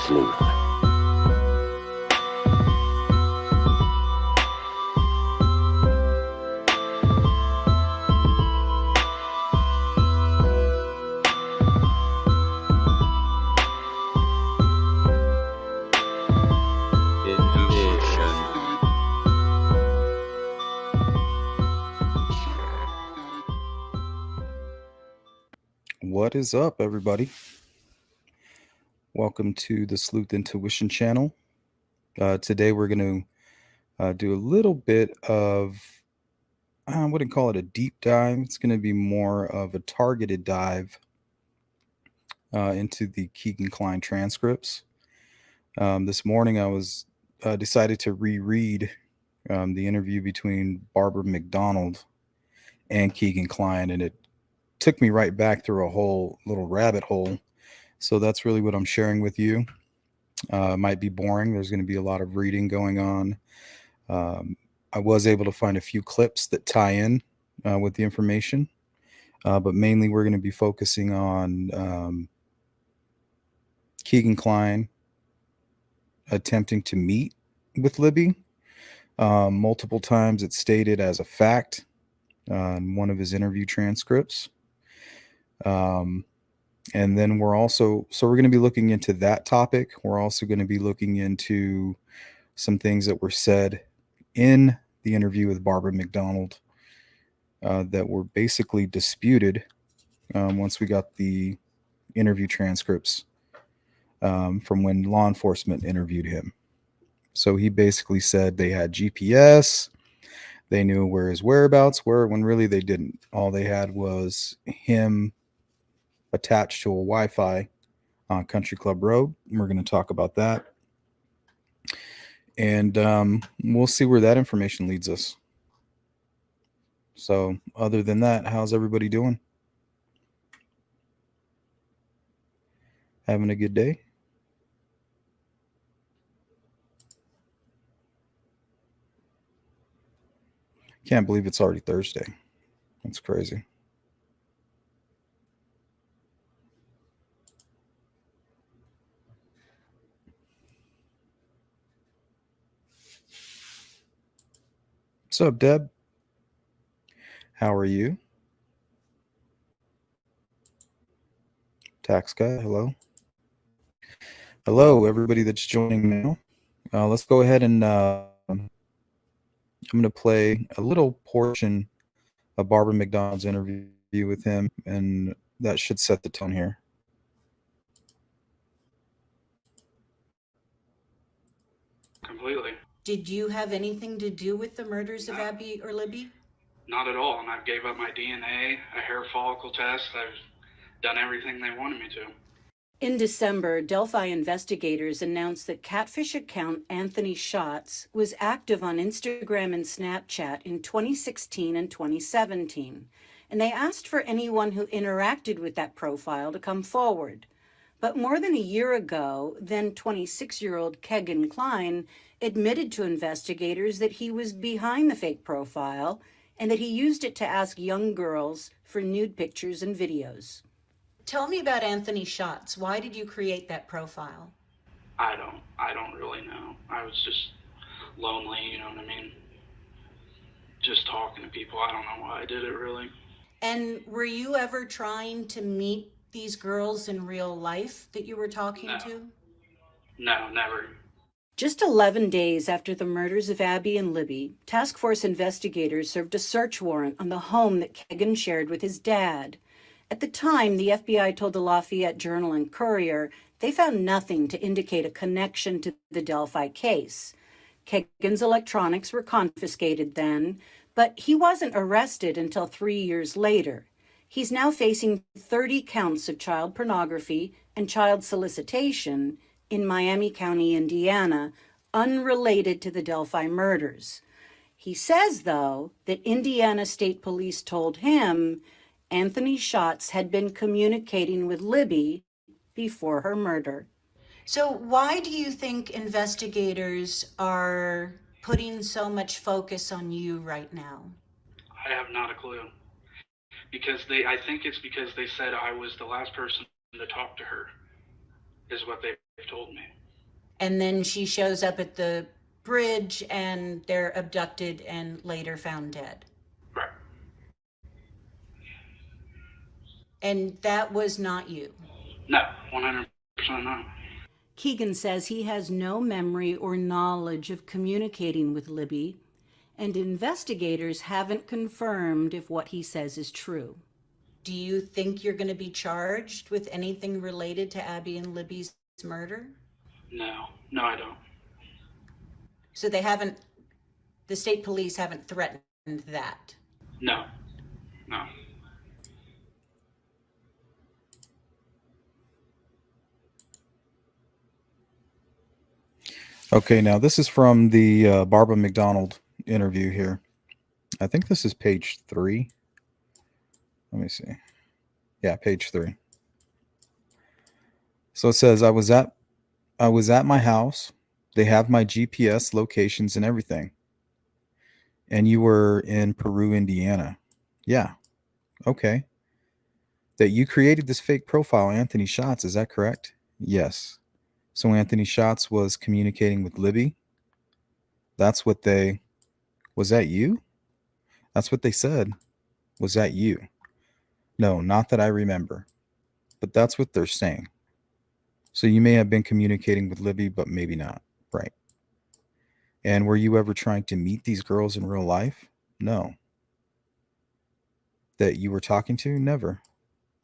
Sleuth. What is up, everybody? Welcome to the Sleuth Intuition channel. Today we're going to do a little bit of, I wouldn't call it a deep dive. It's going to be more of a targeted dive into the Kegan Kline transcripts. This morning I was decided to reread the interview between Barbara McDonald and Kegan Kline, and it took me right back through a whole little rabbit hole. So that's really what I'm sharing with you. It might be boring. There's going to be a lot of reading going on. I was able to find a few clips that tie in with the information, but mainly we're going to be focusing on Kegan Kline attempting to meet with Libby. Multiple times it's stated as a fact in one of his interview transcripts. And then we're going to be looking into that topic. We're also going to be looking into some things that were said in the interview with Barbara McDonald that were basically disputed once we got the interview transcripts from when law enforcement interviewed him. So he basically said they had GPS, they knew where his whereabouts were, when really they didn't. All they had was him attached to a Wi-Fi on Country Club Road. We're going to talk about that. And we'll see where that information leads us. So other than that, how's everybody doing? Having a good day? Can't believe it's already Thursday. That's crazy. What's up, Deb? How are you? Tax guy, hello. Hello, everybody that's joining now. Let's go ahead and I'm going to play a little portion of Barbara McDonald's interview with him, and that should set the tone here. Completely. Did you have anything to do with the murders of Abby or Libby? Not at all, and I gave up my DNA, a hair follicle test. I've done everything they wanted me to. In December, Delphi investigators announced that Catfish account Anthony Schatz was active on Instagram and Snapchat in 2016 and 2017, and they asked for anyone who interacted with that profile to come forward. But more than a year ago, then 26-year-old Kegan Kline admitted to investigators that he was behind the fake profile and that he used it to ask young girls for nude pictures and videos. Tell me about Anthony Schatz. Why did you create that profile? I don't really know. I was just lonely, you know what I mean? Just talking to people. I don't know why I did it, really. And were you ever trying to meet these girls in real life that you were talking to? No, never. Just 11 days after the murders of Abby and Libby, task force investigators served a search warrant on the home that Kegan shared with his dad. At the time, the FBI told the Lafayette Journal and Courier they found nothing to indicate a connection to the Delphi case. Kegan's electronics were confiscated then, but he wasn't arrested until 3 years later. He's now facing 30 counts of child pornography and child solicitation in Miami County, Indiana, unrelated to the Delphi murders. He says, though, that Indiana State Police told him Anthony Schatz had been communicating with Libby before her murder. So why do you think investigators are putting so much focus on you right now? I have not a clue. I think it's because they said I was the last person to talk to her, is what they told me. And then she shows up at the bridge and they're abducted and later found dead. Right. And that was not you. No, 100% not. Kegan says he has no memory or knowledge of communicating with Libby, and investigators haven't confirmed if what he says is true. Do you think you're going to be charged with anything related to Abby and Libby's murder? No, I don't. So the state police haven't threatened that? No. Okay, now this is from the Barbara McDonald interview here. I think this is page 3. Let me see. Yeah, page 3. So it says, I was at my house. They have my GPS locations and everything. And you were in Peru, Indiana. Yeah. Okay. That you created this fake profile, Anthony Schatz, is that correct? Yes. So Anthony Schatz was communicating with Libby. Was that you? That's what they said. Was that you? No, not that I remember. But that's what they're saying. So you may have been communicating with Libby, but maybe not. Right. And were you ever trying to meet these girls in real life? No. That you were talking to? Never.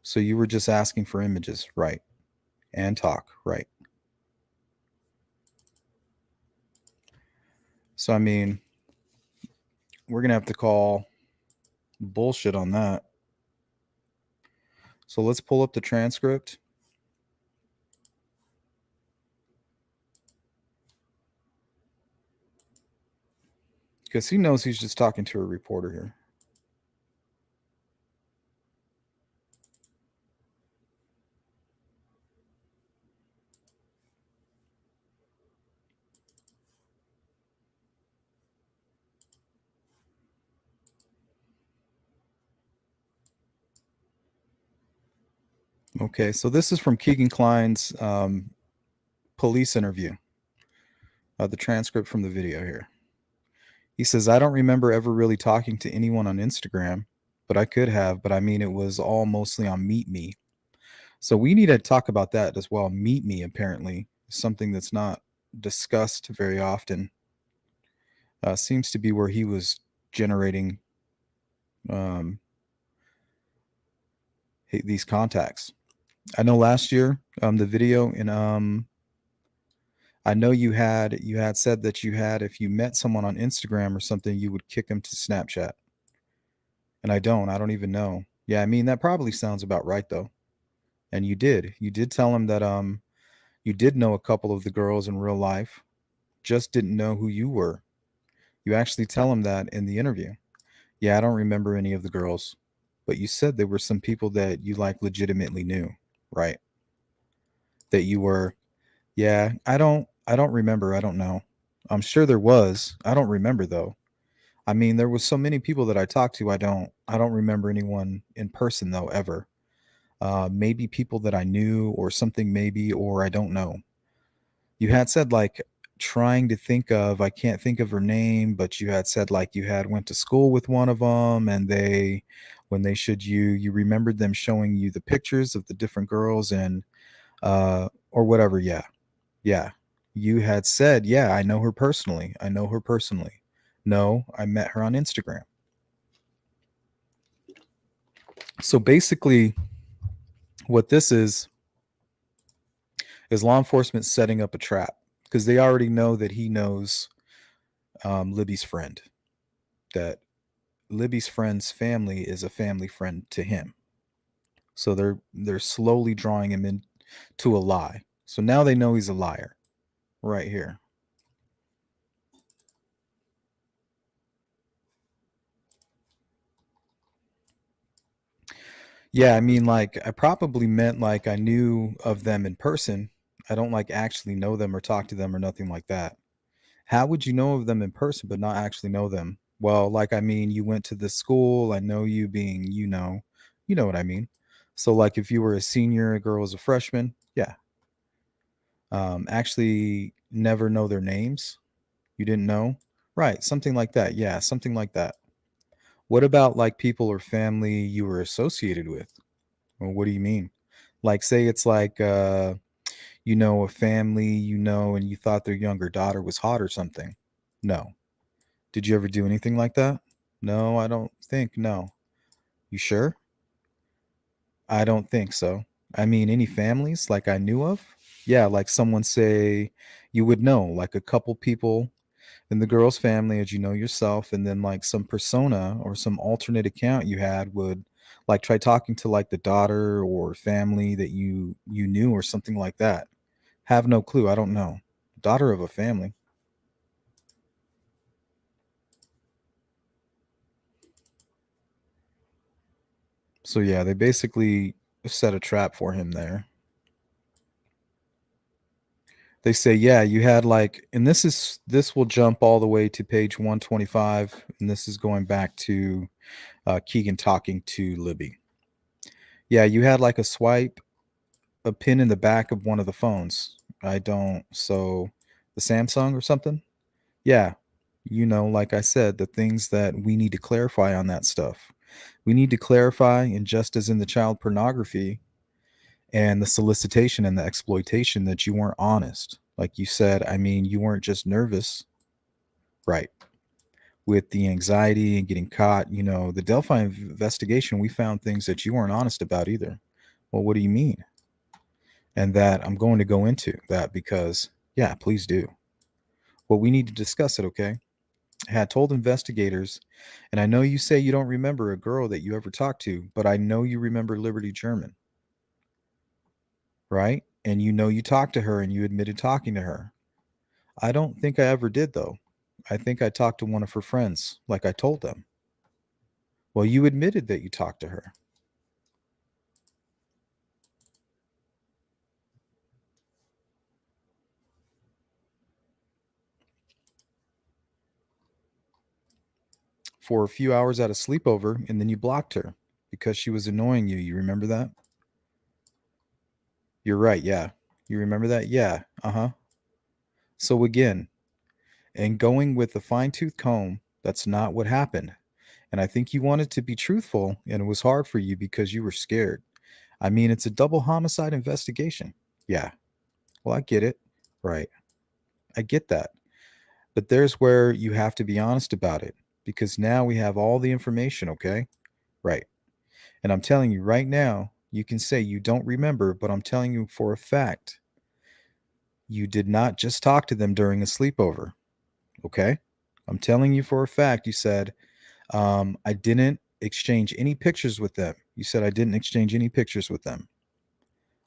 So you were just asking for images, right? And talk, right? So, I mean, we're going to have to call bullshit on that. So let's pull up the transcript. Because he knows he's just talking to a reporter here. Okay, so this is from Kegan Kline's police interview. The transcript from the video here. He says, I don't remember ever really talking to anyone on Instagram, but I could have. But I mean, it was all mostly on Meet Me. So we need to talk about that as well. Meet Me, apparently, is something that's not discussed very often. Seems to be where he was generating these contacts. I know last year, the video in I know you had said that you had, if you met someone on Instagram or something, you would kick them to Snapchat. And I don't even know. Yeah, I mean, that probably sounds about right though. And you did tell him that you did know a couple of the girls in real life, just didn't know who you were. You actually tell him that in the interview. Yeah, I don't remember any of the girls, but you said there were some people that you like legitimately knew, right? That you were, yeah, I don't remember. I don't know. I'm sure there was. I don't remember though. I mean, there was so many people that I talked to. I don't remember anyone in person though, ever. Maybe people that I knew or something, maybe, or I don't know. You had said like trying to think of, I can't think of her name, but you had said like you had went to school with one of them, and when they showed you remembered them showing you the pictures of the different girls and or whatever. Yeah. You had said, yeah, I know her personally. No, I met her on Instagram. So basically, what this is law enforcement setting up a trap because they already know that he knows Libby's friend, that Libby's friend's family is a family friend to him. So they're slowly drawing him into a lie. So now they know he's a liar right here. Yeah, I mean, like, I probably meant like I knew of them in person. I don't like actually know them or talk to them or nothing like that. How would you know of them in person but not actually know them? Well, like, I mean, you went to this school. I know you being, you know what I mean. So, like, if you were a senior, a girl was a freshman, yeah. Actually never know their names. You didn't know? Right, something like that. Yeah, something like that. What about like people or family you were associated with? Well, what do you mean? Like, say it's like, a family and you thought their younger daughter was hot or something. No. Did you ever do anything like that? No, I don't think. No. You sure? I don't think so. I mean, any families like I knew of? Yeah, like someone say you would know, like a couple people in the girl's family as you know yourself, and then like some persona or some alternate account you had would like try talking to like the daughter or family that you knew or something like that. Have no clue. I don't know. Daughter of a family. So yeah, they basically set a trap for him there. They say, yeah, you had like, and this will jump all the way to page 125, and this is going back to Kegan talking to Libby. Yeah, you had like a pin in the back of one of the phones. I don't, so the Samsung or something? Yeah, like I said, the things that we need to clarify on that stuff. We need to clarify, and just as in the child pornography and the solicitation and the exploitation, that you weren't honest. Like you said, I mean, you weren't just nervous, right? With the anxiety and getting caught, the Delphi investigation, we found things that you weren't honest about either. Well, what do you mean? And that I'm going to go into that because, yeah, please do. Well, we need to discuss it, okay? I had told investigators, and I know you say you don't remember a girl that you ever talked to, but I know you remember Liberty German, right? And you talked to her and you admitted talking to her. I don't think I ever did, though. I think I talked to one of her friends, like I told them. Well, you admitted that you talked to her. For a few hours at a sleepover, and then you blocked her because she was annoying you. You remember that? You're right, yeah. You remember that? Yeah. Uh-huh. So again, and going with a fine-tooth comb, that's not what happened. And I think you wanted to be truthful, and it was hard for you because you were scared. I mean, it's a double homicide investigation. Yeah. Well, I get it. Right. I get that. But there's where you have to be honest about it because now we have all the information, okay? Right. And I'm telling you right now, you can say you don't remember, but I'm telling you for a fact, you did not just talk to them during a sleepover, okay? I'm telling you for a fact, you said, I didn't exchange any pictures with them. You said I didn't exchange any pictures with them.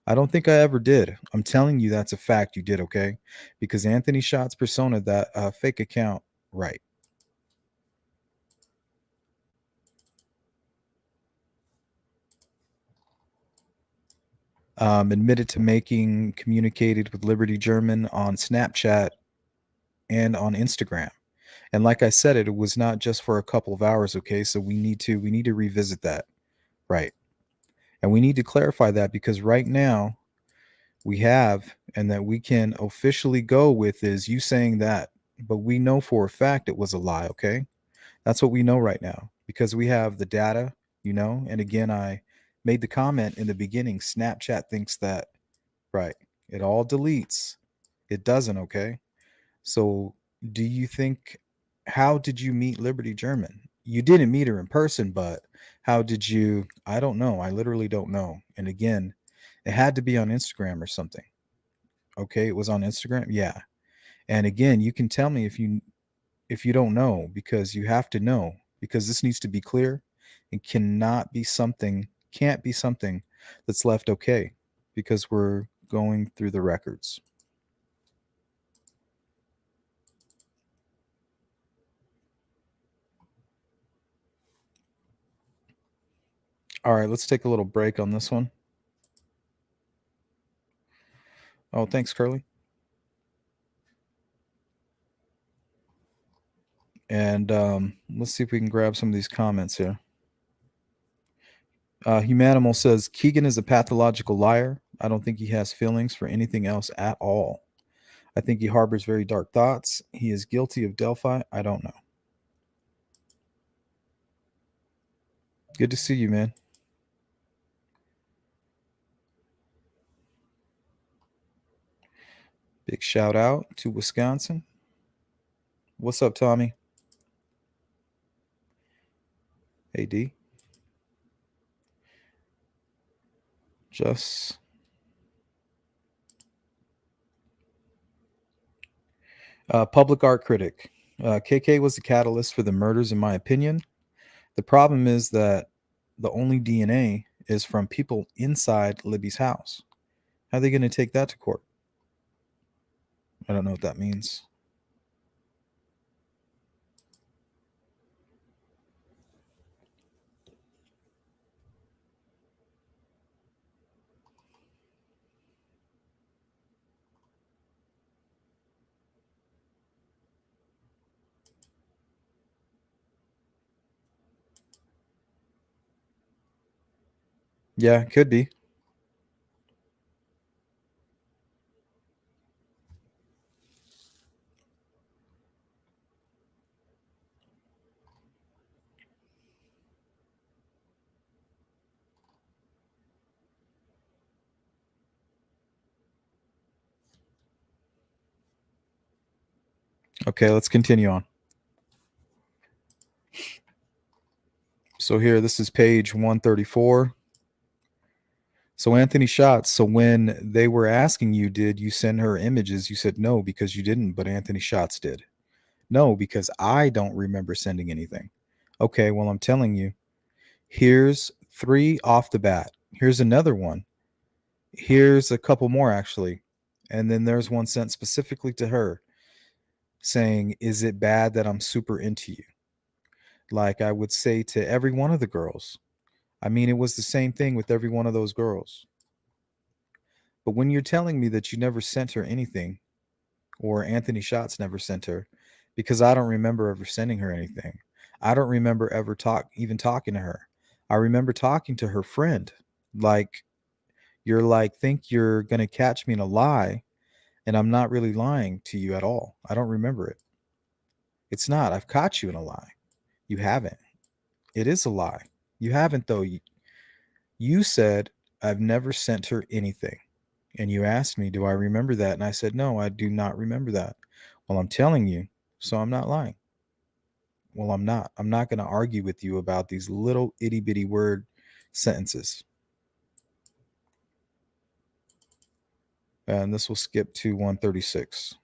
I don't think I ever did. I'm telling you that's a fact you did, okay? Because Anthony Schott's persona, that fake account, right. Admitted to making communicated with Liberty German on Snapchat and on Instagram. And like I said, it was not just for a couple of hours, okay? So we need to revisit that. Right. And we need to clarify that because right now we have and that we can officially go with is you saying that, but we know for a fact it was a lie, okay? That's what we know right now because we have the data, and again I made the comment in the beginning, Snapchat thinks that right. It all deletes. It doesn't, okay? So, do you think how did you meet Liberty German? You didn't meet her in person, but how did you I don't know. I literally don't know. And again, it had to be on Instagram or something. Okay, it was on Instagram. Yeah. And again, you can tell me if you don't know because you have to know because this needs to be clear and can't be something that's left okay because we're going through the records. All right, let's take a little break on this one. Oh, thanks, Curly. And let's see if we can grab some of these comments here. Humanimal says Kegan is a pathological liar. I don't think he has feelings for anything else at all. I think he harbors very dark thoughts. He is guilty of Delphi. I don't know. Good to see you, man. Big shout out to Wisconsin. What's up, Tommy? Hey, D. Just public art critic. KK was the catalyst for the murders, in my opinion. The problem is that the only DNA is from people inside Libby's house. How are they going to take that to court? I don't know what that means. Yeah, could be. Okay, let's continue on. So here, this is page 134. So Anthony Schatz, so when they were asking you, did you send her images? You said no, because you didn't, but Anthony Schatz did. No, because I don't remember sending anything. Okay, well, I'm telling you, here's 3 off the bat. Here's another one. Here's a couple more, actually. And then there's one sent specifically to her saying, is it bad that I'm super into you? Like I would say to every one of the girls. I mean, it was the same thing with every one of those girls. But when you're telling me that you never sent her anything, or Anthony Schatz never sent her, because I don't remember ever sending her anything. I don't remember ever even talking to her. I remember talking to her friend. Like, you're like, think you're gonna catch me in a lie, and I'm not really lying to you at all. I don't remember it. It's not. I've caught you in a lie. You haven't. It is a lie. You haven't, though. You said, I've never sent her anything. And you asked me, do I remember that? And I said, no, I do not remember that. Well, I'm telling you, so I'm not lying. Well, I'm not. I'm not going to argue with you about these little itty bitty word sentences. And this will skip to 136.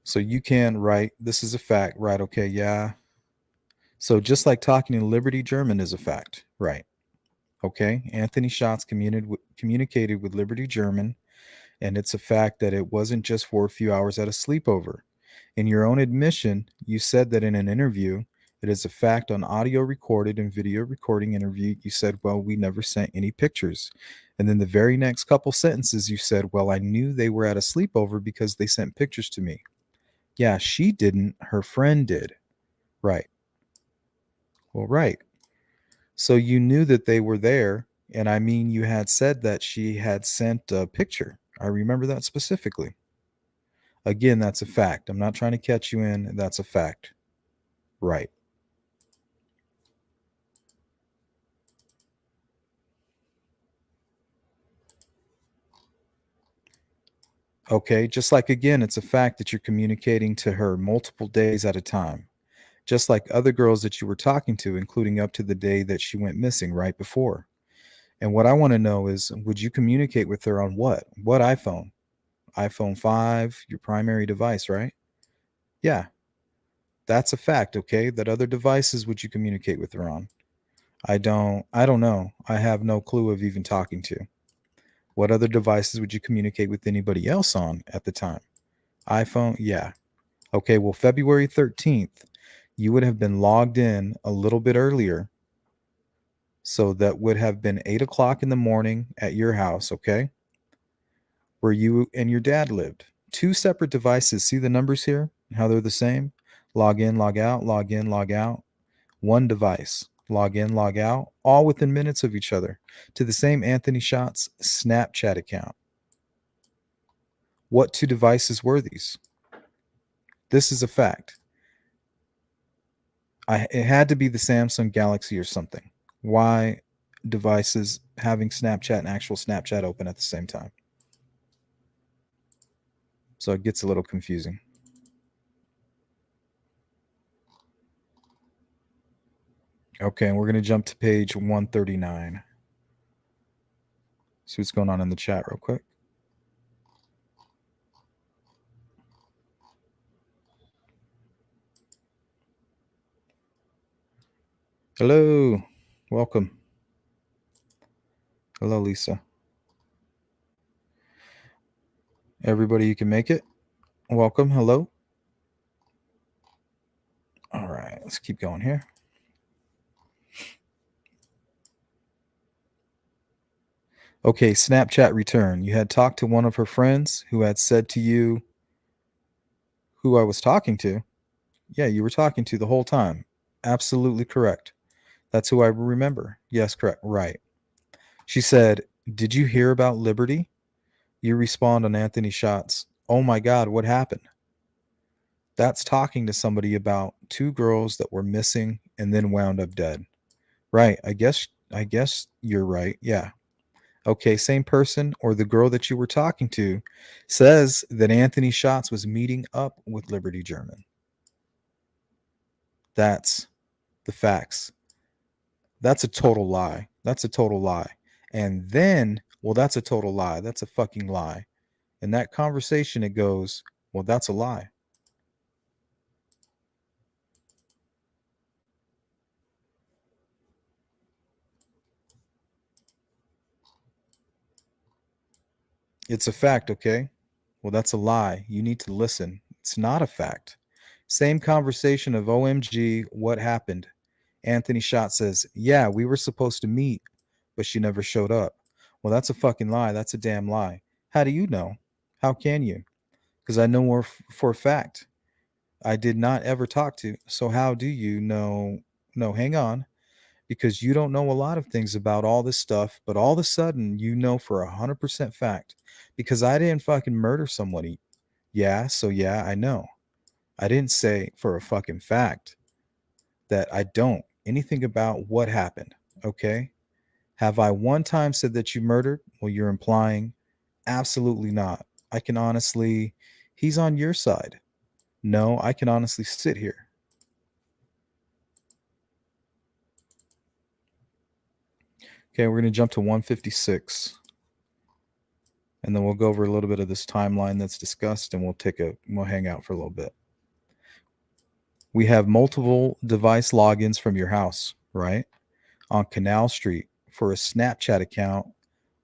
So you can write, this is a fact, right? Okay, yeah. So just like talking in Liberty German is a fact, right? Okay, Anthony Schatz communicated with Liberty German, and it's a fact that it wasn't just for a few hours at a sleepover. In your own admission, you said that in an interview, it is a fact on audio recorded and video recording interview, you said, well, we never sent any pictures. And then the very next couple sentences, you said, well, I knew they were at a sleepover because they sent pictures to me. Yeah, she didn't. Her friend did. Right. Well, right. So you knew that they were there. And I mean, you had said that she had sent a picture. I remember that specifically. Again, that's a fact. I'm not trying to catch you in. That's a fact. Right. Okay. Just like, again, it's a fact that you're communicating to her multiple days at a time. Just like other girls that you were talking to, including up to the day that she went missing right before. And what I want to know is, would you communicate with her on what? What iPhone? iPhone 5, your primary device, right? Yeah, that's a fact, okay? That other devices would you communicate with her on? I don't know. I have no clue of even talking to. What other devices would you communicate with anybody else on at the time? iPhone? Yeah. Okay, well, February 13th, you would have been logged in a little bit earlier. So that would have been 8 o'clock in the morning at your house, okay? Where you and your dad lived. 2 separate devices. See the numbers here? How they're the same? Log in, log out, log in, log out. One device. Log in, log out, all within minutes of each other, to the same Anthony Shots Snapchat account. What two devices were these? This is a fact. It had to be the Samsung Galaxy or something. Why devices having Snapchat and actual Snapchat open at the same time? So it gets a little confusing. Okay, and we're going to jump to page 139. See what's going on in the chat real quick. Hello. Welcome. Hello, Lisa. Everybody, you can make it. Welcome. Hello. All right, let's keep going here. Okay, Snapchat return. You had talked to one of her friends who had said to you who I was talking to. Yeah, you were talking to the whole time. Absolutely correct. That's who I remember. Yes, correct. Right. She said, "Did you hear about Liberty?" You respond on Anthony Shots, "Oh my God, what happened?" That's talking to somebody about two girls that were missing and then wound up dead. Right. I guess you're right. Yeah. Okay, same person or the girl that you were talking to says that Anthony Shots was meeting up with Liberty German. That's the facts. That's a total lie. That's a total lie. And then, well, that's a total lie. That's a fucking lie. In that conversation, it goes, well, that's a lie. It's a fact, okay? Well, that's a lie. You need to listen. It's not a fact. Same conversation of OMG, what happened? Anthony Shot says, yeah, we were supposed to meet, but she never showed up. Well, that's a fucking lie. That's a damn lie. How do you know? How can you? Because I know more for a fact. I did not ever talk to. So how do you know? No, hang on. Because you don't know a lot of things about all this stuff, but all of a sudden you know for 100% fact. Because I didn't fucking murder somebody. Yeah, so yeah, I know. I didn't say for a fucking fact that I don't anything about what happened. Okay? Have I one time said that you murdered? Well, you're implying absolutely not. I can honestly, he's on your side. No, I can honestly sit here. Okay, we're going to jump to 156. And then we'll go over a little bit of this timeline that's discussed and we'll hang out for a little bit. We have multiple device logins from your house, right? On Canal Street for a Snapchat account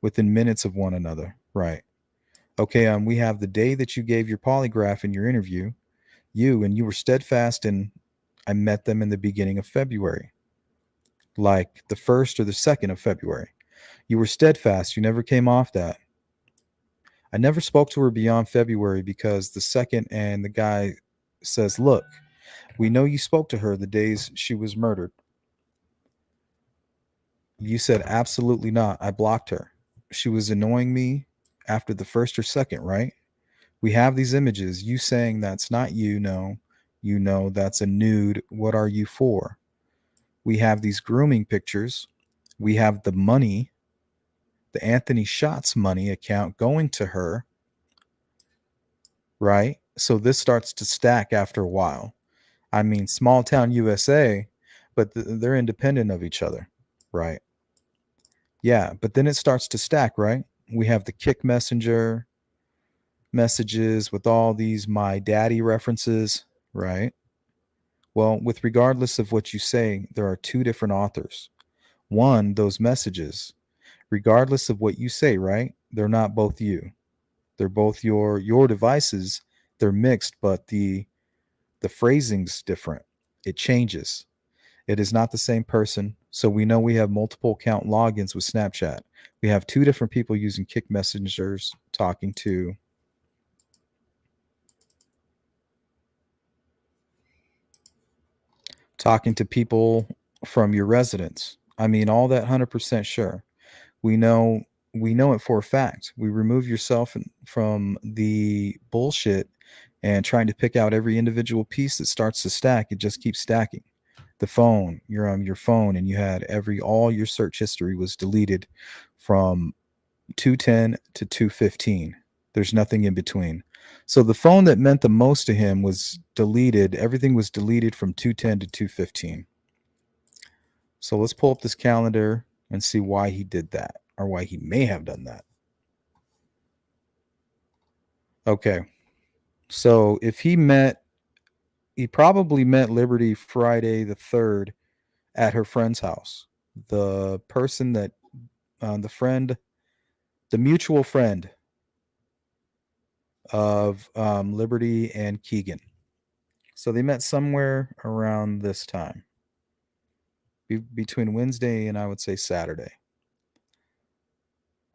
within minutes of one another, right? Okay, we have the day that you gave your polygraph in your interview, and you were steadfast, and I met them in the beginning of February, like the 1st or the 2nd of February. You were steadfast. You never came off that. I never spoke to her beyond February because the 2nd and the guy says, look, we know you spoke to her the days she was murdered. You said, absolutely not. I blocked her. She was annoying me after the 1st or 2nd, right? We have these images. You saying that's not you. No, you know that's a nude. What are you for? We have these grooming pictures. We have the money, the Anthony Shots money account going to her, right? So this starts to stack after a while. I mean, small town USA, but they're independent of each other, right? Yeah, but then it starts to stack, right? We have the Kick Messenger messages with all these my daddy references, right? Well, with regardless of what you say, there are two different authors. One, those messages, regardless of what you say, right? They're not both you. They're both your devices. They're mixed, but the phrasing's different. It changes. It is not the same person. So we know we have multiple account logins with Snapchat. We have two different people using Kick Messengers talking to talking to people from your residence. I mean, all that 100% sure. We know we know it for a fact. We remove yourself from the bullshit and trying to pick out every individual piece that starts to stack. It just keeps stacking. The phone, you're on your phone, and you had all your search history was deleted from 210 to 215. There's nothing in between. So the phone that meant the most to him was deleted. Everything was deleted from 210 to 215. So let's pull up this calendar and see why he did that, or why he may have done that. Okay. So if he probably met Liberty Friday the 3rd at her friend's house. The person that, the mutual friend of Liberty and Kegan. So they met somewhere around this time, between Wednesday and I would say Saturday.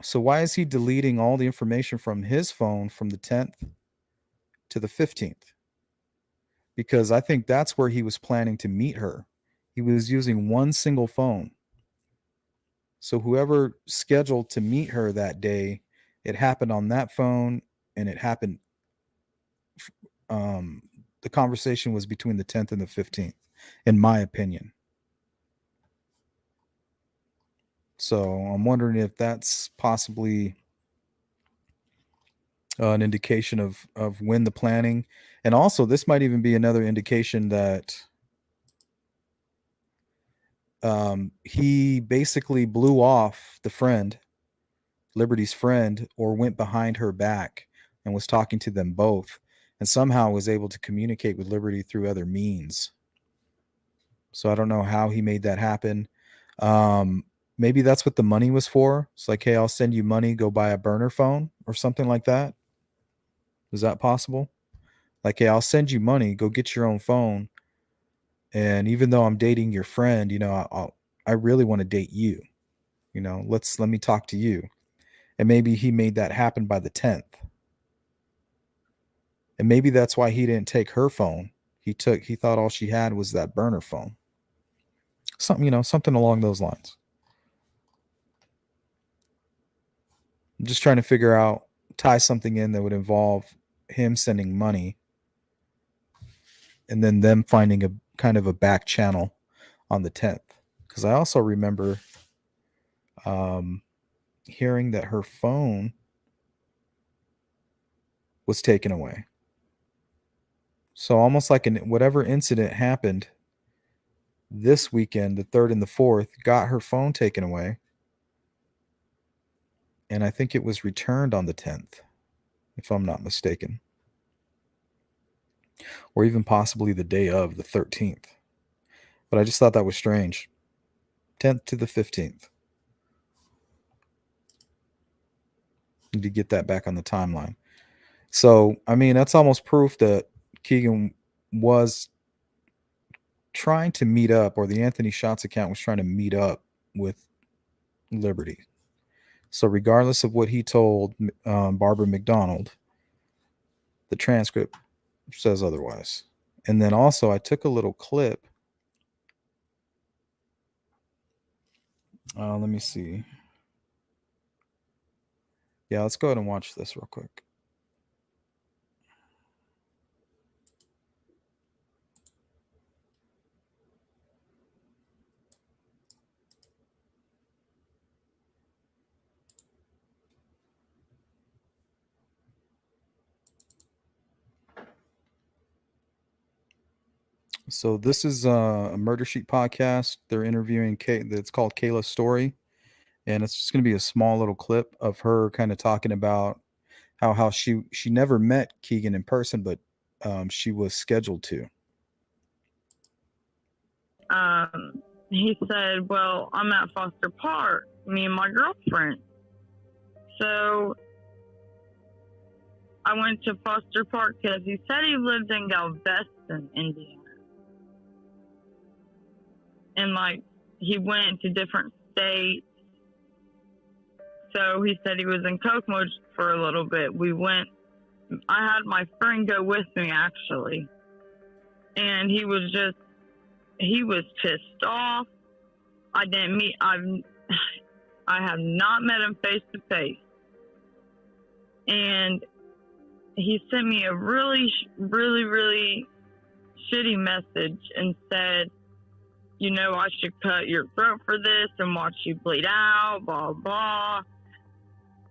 So why is he deleting all the information from his phone from the 10th to the 15th? Because I think that's where he was planning to meet her. He was using one single phone. So whoever scheduled to meet her that day, it happened on that phone, and it happened. The conversation was between the 10th and the 15th, in my opinion. So I'm wondering if that's possibly an indication of when the planning, and also this might even be another indication that he basically blew off the friend, Liberty's friend, or went behind her back and was talking to them both, and somehow was able to communicate with Liberty through other means. So I don't know how he made that happen. Maybe that's what the money was for. It's like, hey, I'll send you money, go buy a burner phone or something like that. Is that possible? Like, hey, I'll send you money, go get your own phone. And even though I'm dating your friend, I really want to date you. Let me talk to you. And maybe he made that happen by the 10th. And maybe that's why he didn't take her phone. He thought all she had was that burner phone. Something along those lines. I'm just trying to tie something in that would involve him sending money and then them finding a kind of a back channel on the 10th. Because I also remember hearing that her phone was taken away. So almost like whatever incident happened this weekend, the 3rd and the 4th, got her phone taken away. And I think it was returned on the 10th, if I'm not mistaken. Or even possibly the day of, the 13th. But I just thought that was strange. 10th to the 15th. Need to get that back on the timeline. So, I mean, that's almost proof that Kegan was trying to meet up, or the Anthony Shots account was trying to meet up with Liberty. So regardless of what he told Barbara McDonald, the transcript says otherwise. And then also I took a little clip. Let me see. Yeah, let's go ahead and watch this real quick. So this is a Murder Sheet podcast. They're interviewing it's called Kayla's Story. And it's just going to be a small little clip of her kind of talking about how she never met Kegan in person, but she was scheduled to. He said, well, I'm at Foster Park, me and my girlfriend. So I went to Foster Park because he said he lived in Galveston, Indiana. And he went to different states. So he said he was in Kokomo for a little bit. I had my friend go with me, actually. And he was just he was pissed off. I have not met him face to face. And he sent me a really, really, really shitty message and said, you know, I should cut your throat for this and watch you bleed out, blah, blah.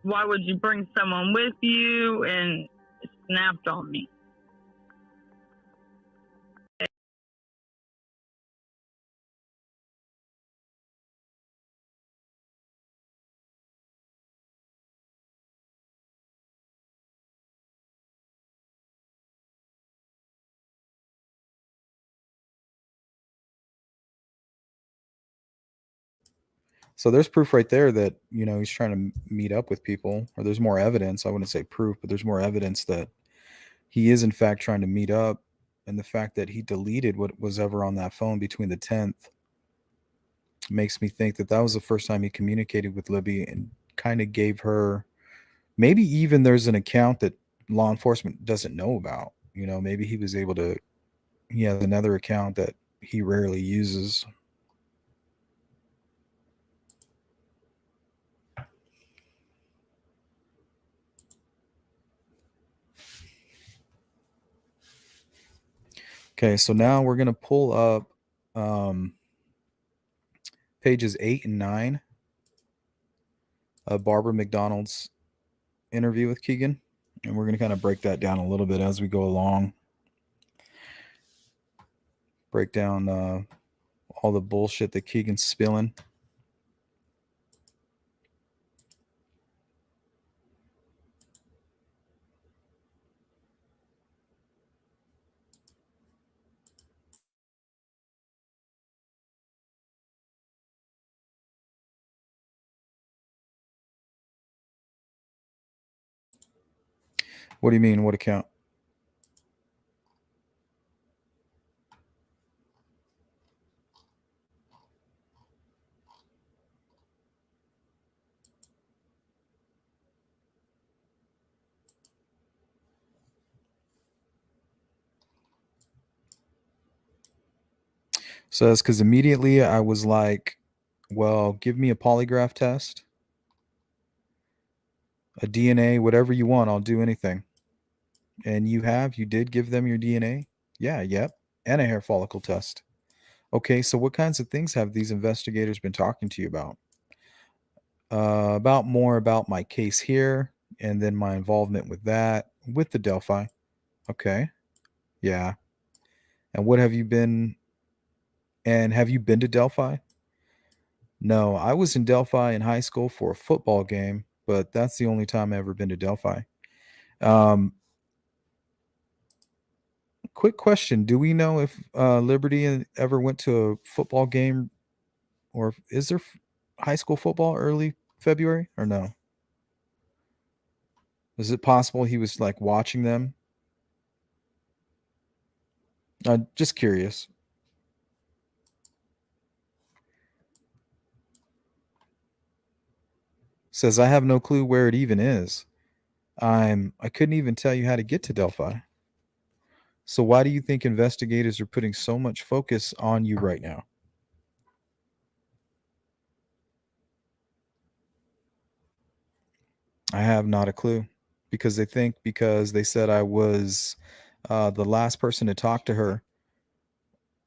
Why would you bring someone with you? And snapped on me. So there's proof right there that, you know, he's trying to meet up with people, or there's more evidence. I wouldn't say proof, but there's more evidence that he is in fact trying to meet up. And the fact that he deleted what was ever on that phone between the 10th makes me think that that was the first time he communicated with Libby and kind of gave her, maybe even there's an account that law enforcement doesn't know about. You know, maybe he was able to, he has another account that he rarely uses. Okay, so now we're going to pull up pages 8 and 9 of Barbara McDonald's interview with Kegan. And we're going to kind of break that down a little bit as we go along. Break down all the bullshit that Kegan's spilling. What do you mean? What account? Says, because immediately I was like, well, give me a polygraph test, a DNA, whatever you want. I'll do anything. And you did give them your DNA? Yeah, yep. And a hair follicle test. Okay, so what kinds of things have these investigators been talking to you about? About my case here, and then my involvement with that, with the Delphi. Okay. Yeah. And have you been to Delphi? No, I was in Delphi in high school for a football game, but that's the only time I've ever been to Delphi. Quick question. Do we know if Liberty ever went to a football game, or is there high school football early February or no? Is it possible he was like watching them? Just curious. Says, I have no clue where it even is. I couldn't even tell you how to get to Delphi. So why do you think investigators are putting so much focus on you right now? I have not a clue, because they said I was the last person to talk to her,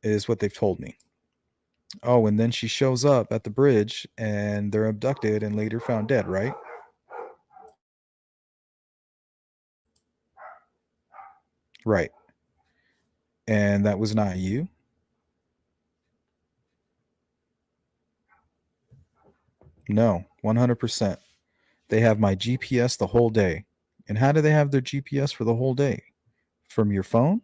is what they've told me. Oh, and then she shows up at the bridge and they're abducted and later found dead, right? Right. And that was not you? No, 100%. They have my GPS the whole day. And how do they have their GPS for the whole day? From your phone?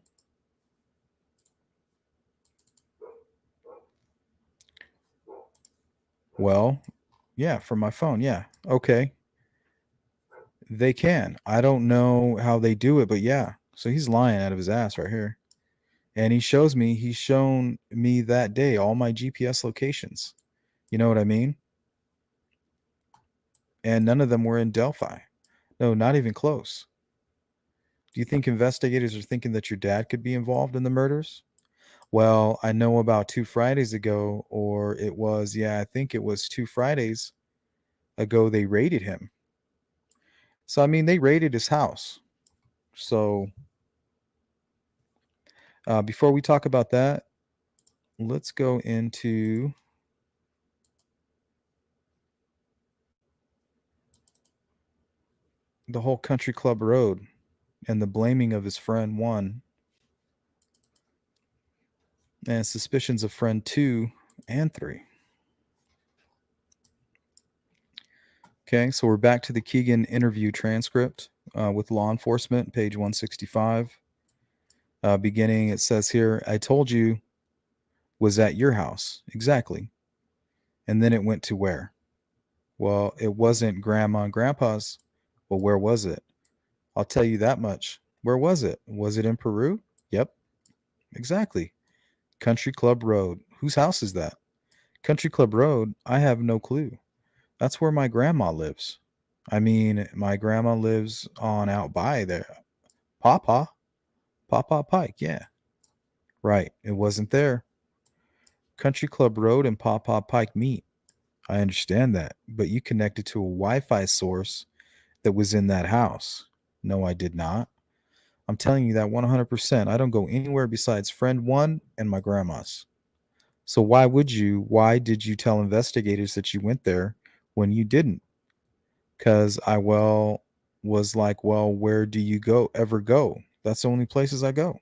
Well, yeah, from my phone. Yeah. Okay. They can. I don't know how they do it, but yeah. So he's lying out of his ass right here. And he's shown me that day all my GPS locations. You know what I mean? And none of them were in Delphi. No, not even close. Do you think investigators are thinking that your dad could be involved in the murders? Well, I know about 2 Fridays ago, or it was, yeah, I think it was 2 Fridays ago they raided him. So, I mean, they raided his house. So, before we talk about that, let's go into the whole Country Club Road and the blaming of his friend 1 and suspicions of friend 2 and 3. Okay, so we're back to the Kegan interview transcript with law enforcement, page 165. Beginning, it says here, I told you was at your house. Exactly. And then it went to where? Well, it wasn't grandma and grandpa's. Well, where was it? I'll tell you that much. Where was it? Was it in Peru? Yep, exactly. Country Club Road. Whose house is that? Country Club Road? I have no clue. That's where my grandma lives. I mean, my grandma lives on out by there. Papa Pike, yeah. Right, it wasn't there. Country Club Road and Papa Pike meet. I understand that, but you connected to a Wi-Fi source that was in that house. No, I did not. I'm telling you that 100%. I don't go anywhere besides friend 1 and my grandma's. So why would you? Why did you tell investigators that you went there when you didn't? Because I was like, well, where do you ever go? That's the only places I go.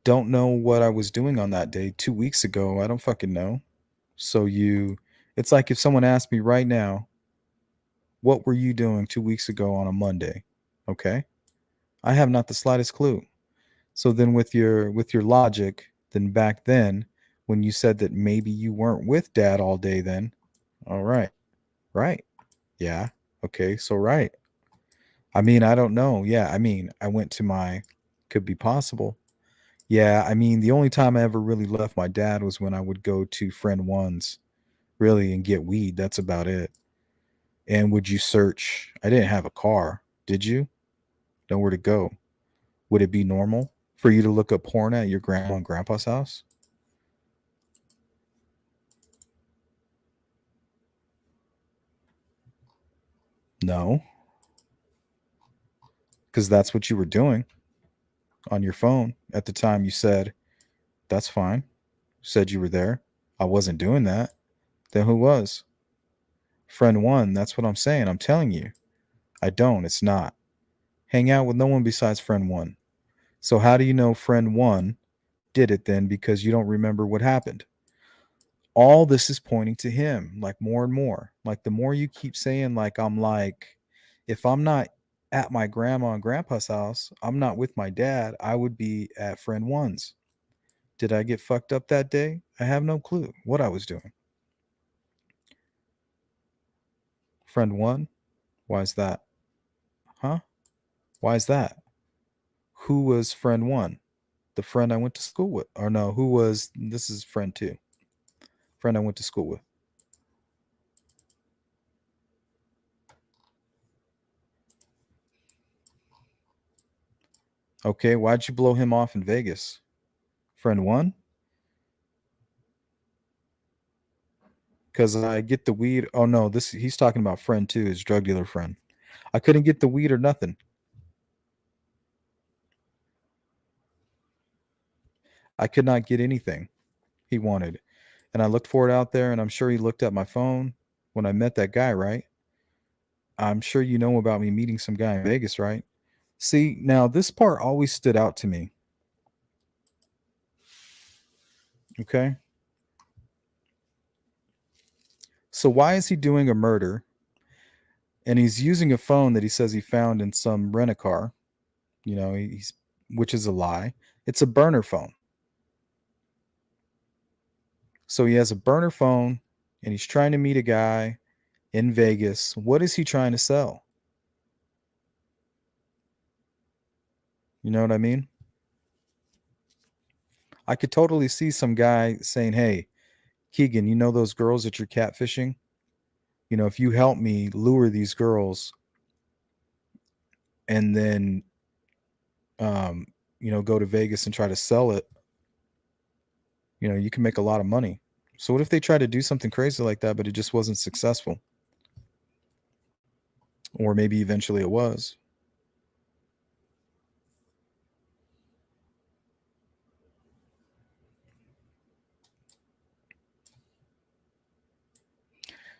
Don't know what I was doing on that day 2 weeks ago. I don't fucking know. So it's like if someone asked me right now, what were you doing 2 weeks ago on a Monday? Okay. I have not the slightest clue. So then with your logic, then back then, when you said that maybe you weren't with dad all day then, all right. Right. Yeah. Okay. So right. I mean, I don't know. Yeah. I mean, I went to could be possible. Yeah. I mean, the only time I ever really left my dad was when I would go to friend 1's really and get weed. That's about it. And would you search? I didn't have a car. Did you? Nowhere to go. Would it be normal for you to look up porn at your grandma and grandpa's house? No, because that's what you were doing on your phone at the time. You said, that's fine. Said you were there. I wasn't doing that. Then who was? Friend 1. That's what I'm saying. I'm telling you. I don't. It's not. Hang out with no one besides friend 1. So how do you know friend 1 did it then because you don't remember what happened? All this is pointing to him, like more and more. Like the more you keep saying, like, I'm like, if I'm not at my grandma and grandpa's house, I'm not with my dad, I would be at friend 1's. Did I get fucked up that day? I have no clue what I was doing. Friend 1? Why is that? Huh? Why is that? Who was friend 1? The friend I went to school with. Or no, this is friend 2. Friend I went to school with. Okay, why'd you blow him off in Vegas? Friend 1? Because I get the weed. Oh no, he's talking about friend 2, his drug dealer friend. I couldn't get the weed or nothing. I could not get anything he wanted. And I looked for it out there, and I'm sure he looked at my phone when I met that guy, right? I'm sure you know about me meeting some guy in Vegas, right? See, now this part always stood out to me. Okay. So why is he doing a murder? And he's using a phone that he says he found in some rent-a-car. You know, which is a lie. It's a burner phone. So he has a burner phone and he's trying to meet a guy in Vegas. What is he trying to sell? You know what I mean? I could totally see some guy saying, hey, Kegan, you know those girls that you're catfishing? if you help me lure these girls and then, go to Vegas and try to sell it, you can make a lot of money. So what if they try to do something crazy like that, but it just wasn't successful? Or maybe eventually it was.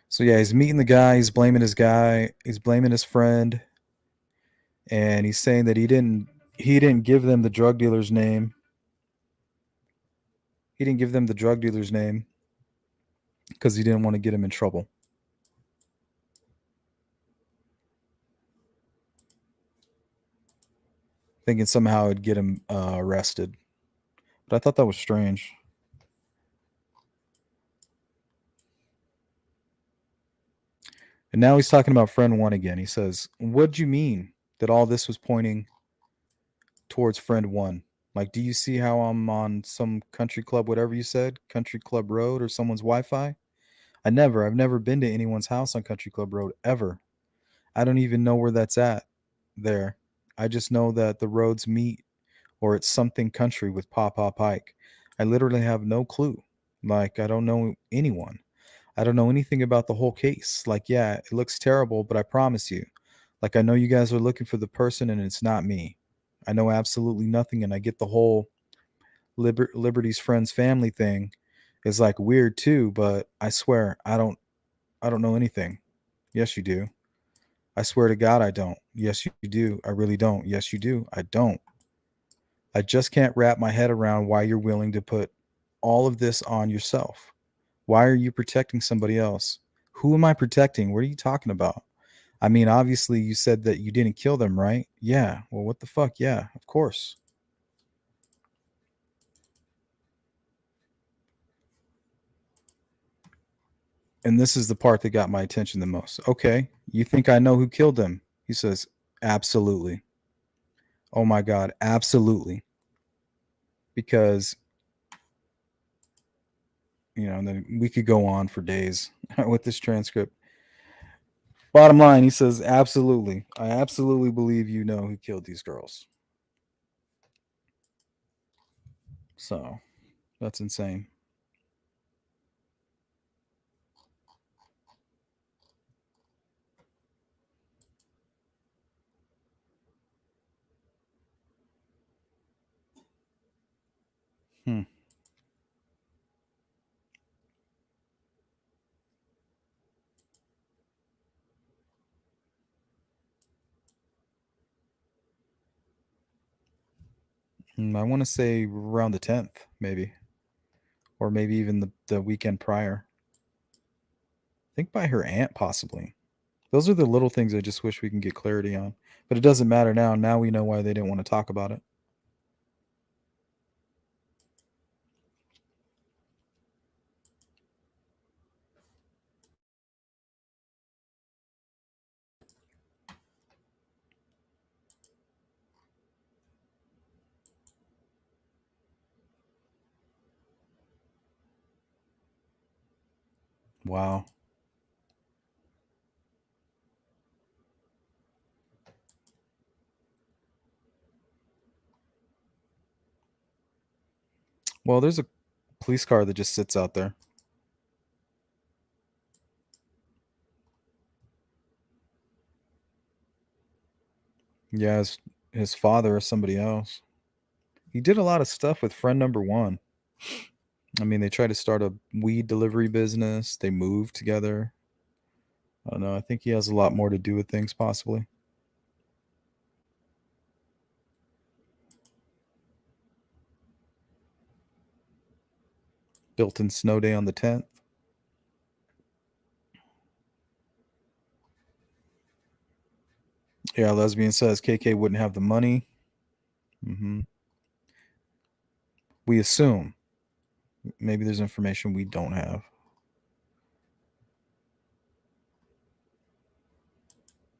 So yeah, he's meeting the guy, he's blaming his guy, he's blaming his friend, and he's saying that he didn't give them the drug dealer's name. He didn't give them the drug dealer's name because he didn't want to get him in trouble. Thinking somehow it'd get him arrested. But I thought that was strange. And now he's talking about friend one again. He says, "What do you mean that all this was pointing towards friend one? Like, do you see how I'm on some country club, whatever you said, country club road or someone's Wi-Fi? I've never been to anyone's house on country club road ever. I don't even know where that's at there. I just know that the roads meet or it's something country with Papa Pike. I literally have no clue. Like, I don't know anyone. I don't know anything about the whole case. Like, yeah, it looks terrible, but I promise you, like, I know you guys are looking for the person and it's not me. I know absolutely nothing. And I get the whole Liberty's friends family thing is like weird too, but I swear I don't know anything. Yes, you do. I swear to God, I don't. Yes, you do. I really don't. Yes, you do. I don't. I just can't wrap my head around why you're willing to put all of this on yourself. Why are you protecting somebody else? Who am I protecting? What are you talking about? I mean, obviously, you said that you didn't kill them, right? Yeah. Well, what the fuck? Yeah, of course. And this is the part that got my attention the most. Okay, you think I know who killed them? He says, absolutely. Oh my God, absolutely. Because, and then we could go on for days with this transcript. Bottom line, he says, absolutely. I absolutely believe you know who killed these girls. So that's insane. Hmm. I want to say around the 10th, maybe. Or maybe even the weekend prior. I think by her aunt, possibly. Those are the little things I just wish we can get clarity on. But it doesn't matter now. Now we know why they didn't want to talk about it. Wow. Well, there's a police car that just sits out there. Yeah, his father or somebody else. He did a lot of stuff with friend number one. I mean, they tried to start a weed delivery business. They moved together. I don't know. I think he has a lot more to do with things, possibly. Built-in snow day on the 10th. Yeah, lesbian says KK wouldn't have the money. We assume. Maybe there's information we don't have.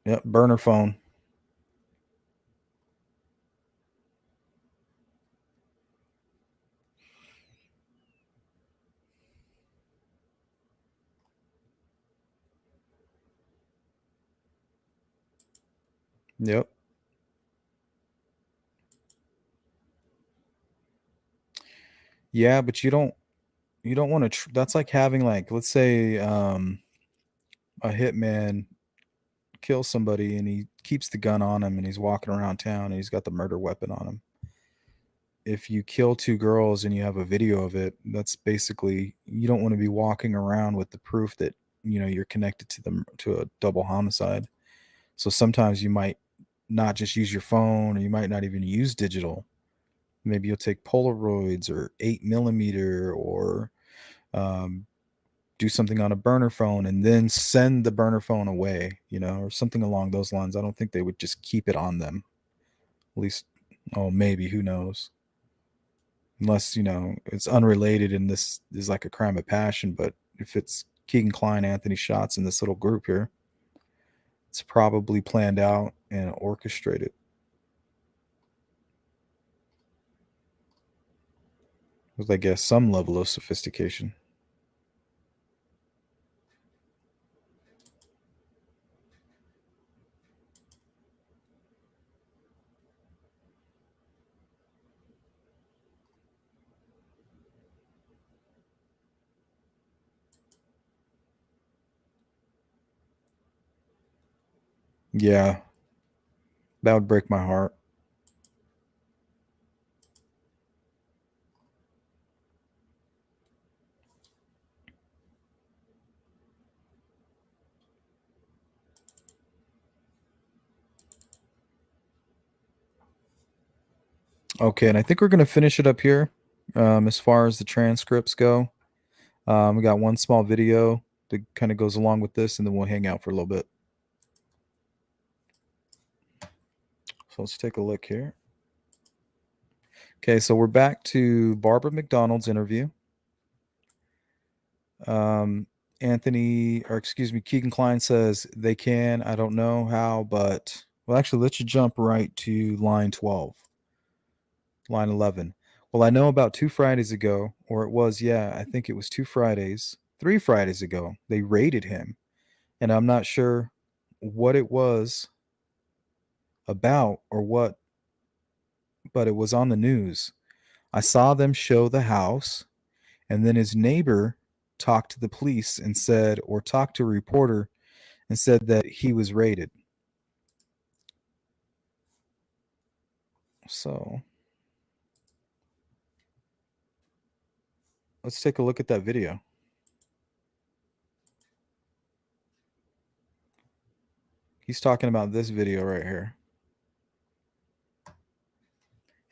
Yep, burner phone. Yep. Yeah, but you don't want to that's like having, like, let's say a hitman kills somebody and he keeps the gun on him and he's walking around town and he's got the murder weapon on him. If you kill two girls and you have a video of it, that's basically, you don't want to be walking around with the proof that, you're connected to them to a double homicide. So sometimes you might not just use your phone, or you might not even use digital. Maybe you'll take Polaroids or 8 millimeter, or um, do something on a burner phone and then send the burner phone away, or something along those lines. I don't think they would just keep it on them. At least, oh, maybe, who knows? Unless, it's unrelated and this is like a crime of passion. But if it's Kegan, Kline, Anthony Shots in this little group here, it's probably planned out and orchestrated with, I guess, some level of sophistication. Yeah, that would break my heart. Okay, and I think we're going to finish it up here. As far as the transcripts go, we got one small video that kind of goes along with this, and then we'll hang out for a little bit. So let's take a look here. Okay, so we're back to Barbara McDonald's interview. Kegan Kline says they can. I don't know how, but, well, actually, let's jump right to line 12. Line 11. Well, I know about 2 Fridays ago, or it was, yeah, I think it was 3 Fridays ago, they raided him. And I'm not sure what it was about or what, but it was on the news. I saw them show the house, and then his neighbor talked to the police and said, or talked to a reporter and said that he was raided. So let's take a look at that video. He's talking about this video right here.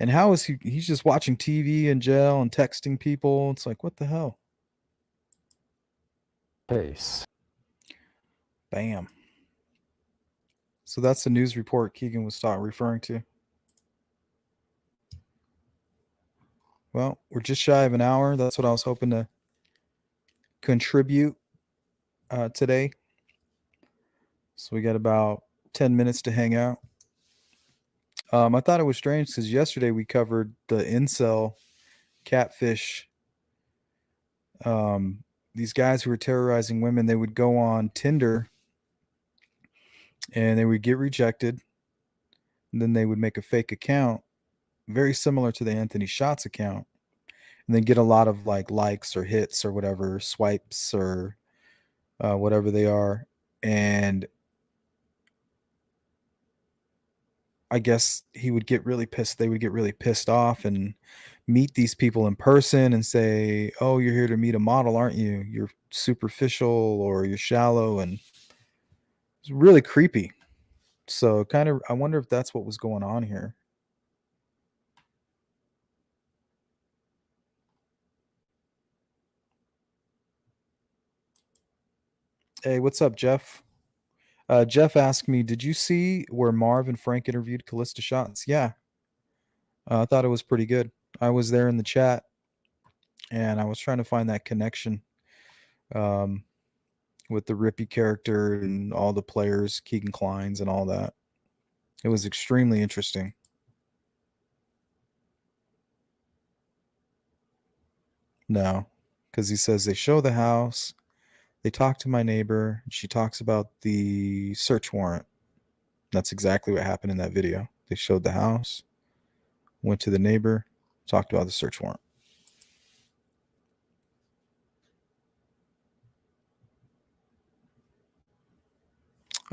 And how is he's just watching TV in jail and texting people. It's like, what the hell? Case. Bam. So that's the news report Kegan was referring to. Well, we're just shy of an hour. That's what I was hoping to contribute today. So we got about 10 minutes to hang out. I thought it was strange because yesterday we covered the incel catfish. These guys who were terrorizing women, they would go on Tinder and they would get rejected. And then they would make a fake account, very similar to the Anthony Shots account, and then get a lot of likes or hits or whatever, swipes or whatever they are. And I guess he would get really pissed. They would get really pissed off and meet these people in person and say, "Oh, you're here to meet a model, aren't you? You're superficial or you're shallow." And it's really creepy. So I wonder if that's what was going on here. Hey, what's up, Jeff? Jeff asked me, did you see where Marv and Frank interviewed Callista Shots? Yeah. I thought it was pretty good. I was there in the chat, and I was trying to find that connection with the Rippy character and all the players, Kegan Klines and all that. It was extremely interesting. No, because he says they show the house, they talk to my neighbor, she talks about the search warrant. That's exactly what happened in that video. They showed the house, went to the neighbor, talked about the search warrant.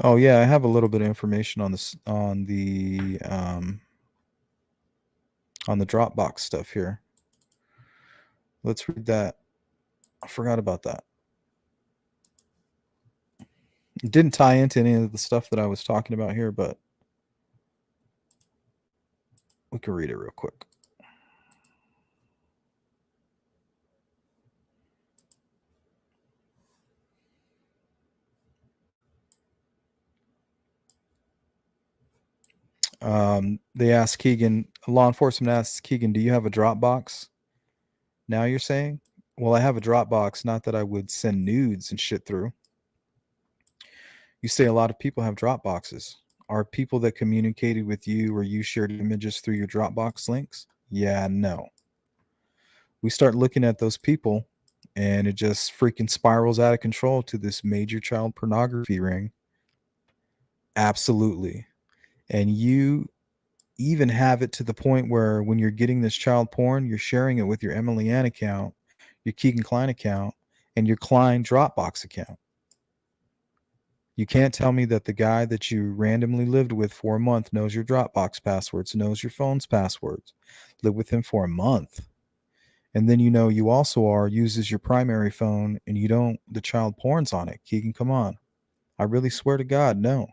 Oh yeah, I have a little bit of information on this on the Dropbox stuff here. Let's read that. I forgot about that. It didn't tie into any of the stuff that I was talking about here, but we can read it real quick. They asked Kegan, law enforcement asked Kegan, do you have a Dropbox? Now you're saying? Well, I have a Dropbox, not that I would send nudes and shit through. You say a lot of people have Dropboxes. Are people that communicated with you or you shared images through your Dropbox links? Yeah, no. We start looking at those people and it just freaking spirals out of control to this major child pornography ring. Absolutely. And you even have it to the point where when you're getting this child porn, you're sharing it with your Emily Ann account, your Kegan Kline account, and your Kline Dropbox account. You can't tell me that the guy that you randomly lived with for a month knows your Dropbox passwords, knows your phone's passwords, live with him for a month. And then you also uses your primary phone and the child porn's on it. Kegan, come on. I really swear to God, no.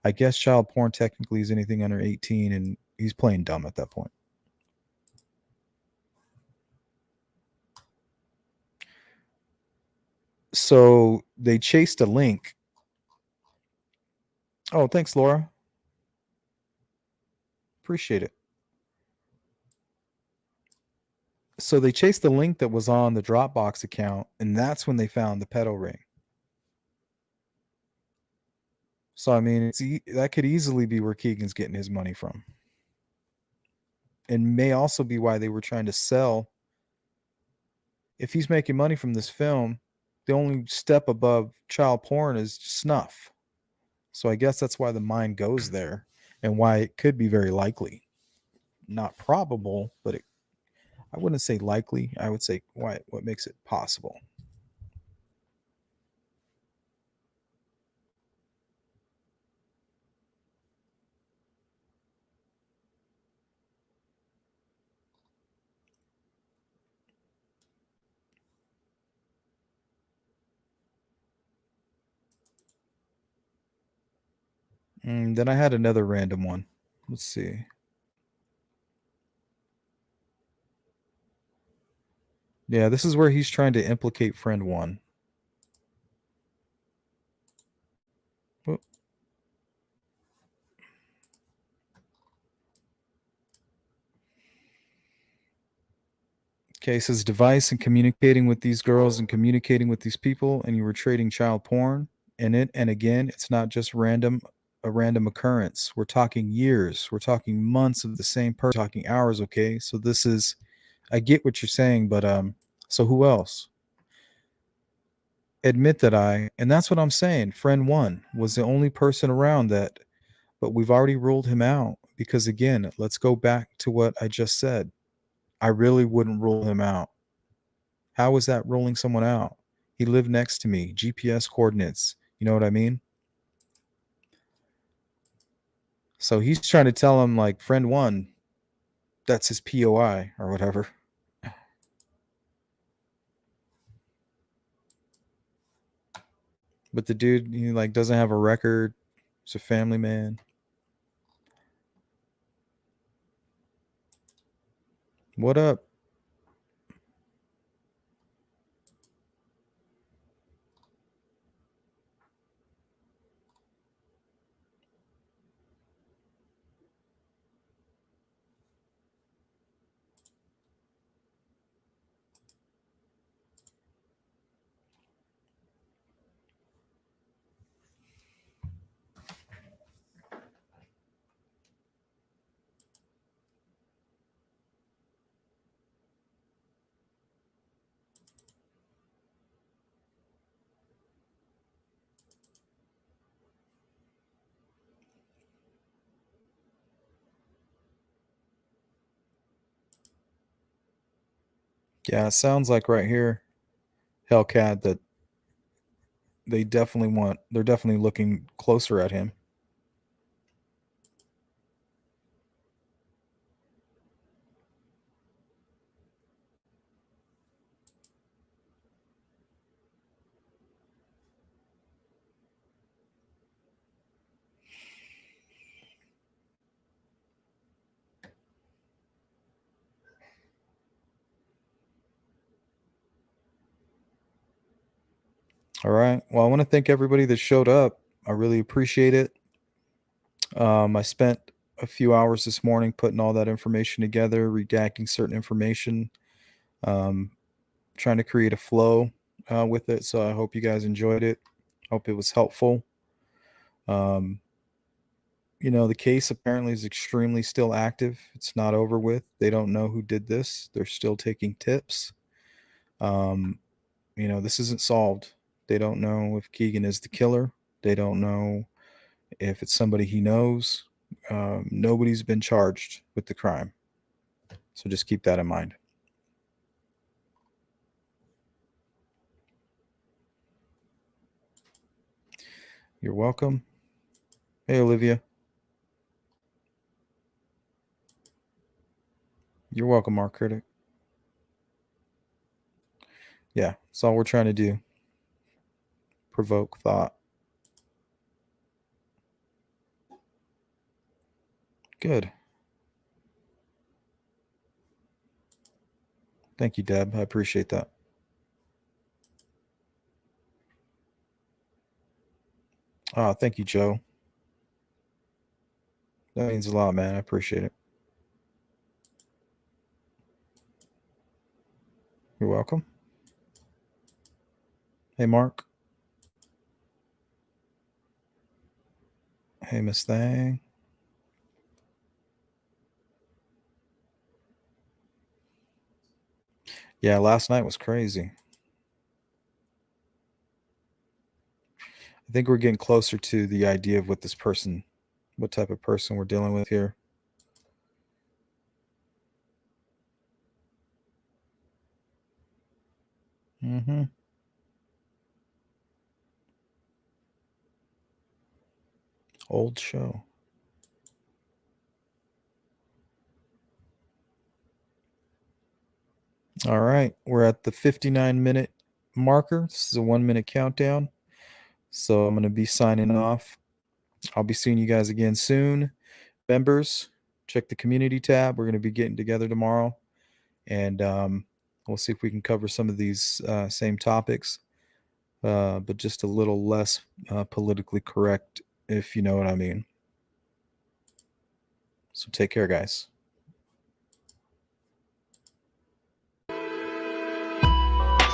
I guess child porn technically is anything under 18 and he's playing dumb at that point. So they chased a link. Oh, thanks, Laura. Appreciate it. So they chased the link that was on the Dropbox account, and that's when they found the pedo ring. So, I mean, that could easily be where Keegan's getting his money from. And may also be why they were trying to sell. If he's making money from this film, the only step above child porn is snuff. So I guess that's why the mind goes there and why it could be very likely. Not probable, but I wouldn't say likely. I would say what makes it possible. Then I had another random one. Let's see. Yeah, this is where he's trying to implicate friend one. Whoop. Okay, it says device and communicating with these girls and communicating with these people, and you were trading child porn in it. And again, it's not just a random occurrence. We're talking years. We're talking months of the same person. We're talking hours. Okay, so this is, I get what you're saying, but so who else? Admit that and that's what I'm saying. Friend one was the only person around that, but we've already ruled him out because again, let's go back to what I just said. I really wouldn't rule him out. How is that ruling someone out? He lived next to me, GPS coordinates. You know what I mean? So he's trying to tell him like friend one, that's his POI or whatever. But the dude, he like doesn't have a record. He's a family man. What up? Yeah, it sounds like right here, Hellcat, that they're definitely looking closer at him. All right. Well, I want to thank everybody that showed up. I really appreciate it. I spent a few hours this morning putting all that information together, redacting certain information, trying to create a flow with it. So I hope you guys enjoyed it. Hope it was helpful. The case apparently is extremely still active. It's not over with. They don't know who did this. They're still taking tips. This isn't solved. They don't know if Kegan is the killer. They don't know if it's somebody he knows. Nobody's been charged with the crime. So just keep that in mind. You're welcome. Hey, Olivia. You're welcome, Mark Critic. Yeah, that's all we're trying to do. Provoke thought. Good. Thank you, Deb. I appreciate that. Thank you, Joe. That means a lot, man. I appreciate it. You're welcome. Hey, Mark. Hey, Miss Thang. Yeah, last night was crazy. I think we're getting closer to the idea of what type of person we're dealing with here. Mm-hmm. Old show. All right. We're at the 59-minute marker. This is a 1-minute countdown. So I'm going to be signing off. I'll be seeing you guys again soon. Members, check the community tab. We're going to be getting together tomorrow. And we'll see if we can cover some of these same topics, but just a little less politically correct, if you know what I mean. So take care, guys.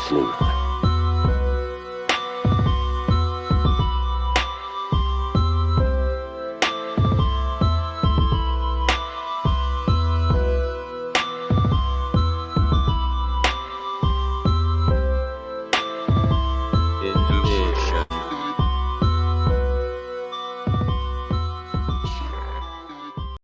Sleuth.